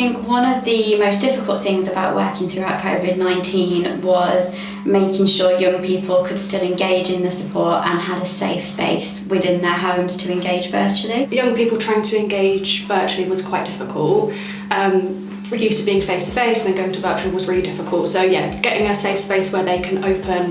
think one of the most difficult things about working throughout COVID-19 was making sure young people could still engage in the support and had a safe space within their homes to engage virtually. Young people trying to engage virtually was quite difficult. We're used to being face-to-face, and then going to virtual was really difficult. So yeah, getting a safe space where they can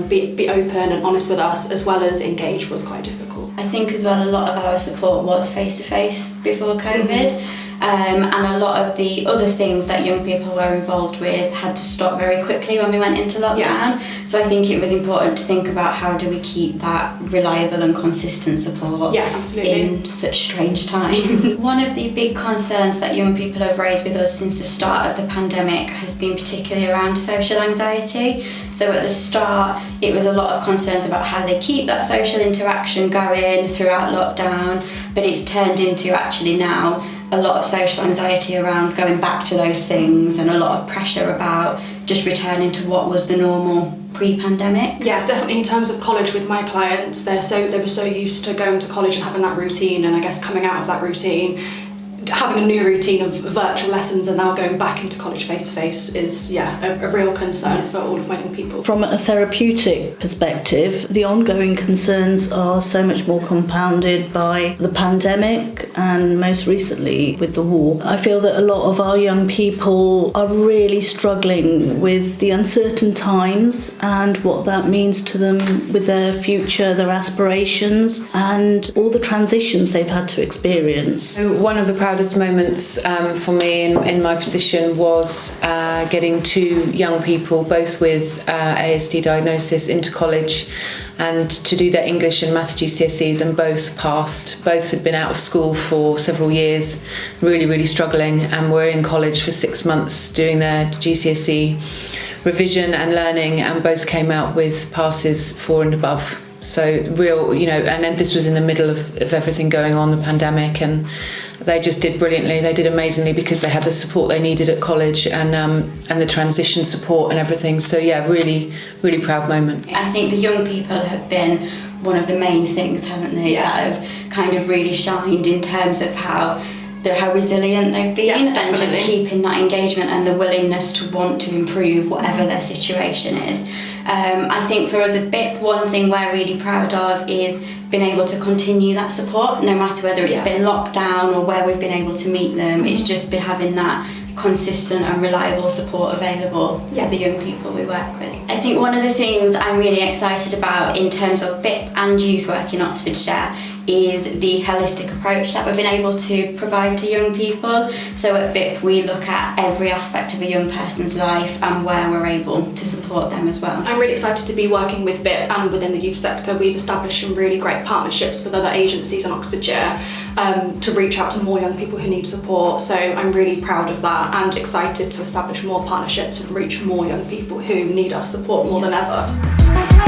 be open and honest with us as well as engage was quite difficult. I think as well a lot of our support was face-to-face before COVID. And a lot of the other things that young people were involved with had to stop very quickly when we went into lockdown. Yeah. So I think it was important to think about how do we keep that reliable and consistent support in such strange times. One of the big concerns that young people have raised with us since the start of the pandemic has been particularly around social anxiety. So at the start it was a lot of concerns about how they keep that social interaction going throughout lockdown, but it's turned into actually now a lot of social anxiety around going back to those things and a lot of pressure about just returning to what was the normal pre-pandemic. Yeah, definitely in terms of college with my clients, they were so used to going to college and having that routine, and I guess coming out of that routine, having a new routine of virtual lessons and now going back into college face-to-face is a real concern for all of my young people. From a therapeutic perspective, the ongoing concerns are so much more compounded by the pandemic and most recently with the war. I feel that a lot of our young people are really struggling with the uncertain times and what that means to them with their future, their aspirations, and all the transitions they've had to experience. So one of the proudest moments for me in my position was getting 2 young people, both with ASD diagnosis, into college and to do their English and Maths GCSEs, and both passed. Both had been out of school for several years, really struggling, and were in college for 6 months doing their GCSE revision and learning, and both came out with passes 4 and above. So real, and then this was in the middle of everything going on, the pandemic, and they just did brilliantly. They did amazingly because they had the support they needed at college and the transition support and everything. So yeah, really proud moment. I think the young people have been one of the main things, haven't they, that have kind of really shined in terms of how resilient they've been, and just keeping that engagement and the willingness to want to improve whatever their situation is. I think for us at BIP, one thing we're really proud of is being able to continue that support, no matter whether it's been locked down or where we've been able to meet them. It's just been having that consistent and reliable support available for the young people we work with. I think one of the things I'm really excited about in terms of BIP and youth work in Oxfordshire is the holistic approach that we've been able to provide to young people. So at BIP we look at every aspect of a young person's life and where we're able to support them as well. I'm really excited to be working with BIP and within the youth sector. We've established some really great partnerships with other agencies in Oxfordshire to reach out to more young people who need support. So I'm really proud of that and excited to establish more partnerships and reach more young people who need our support more than ever.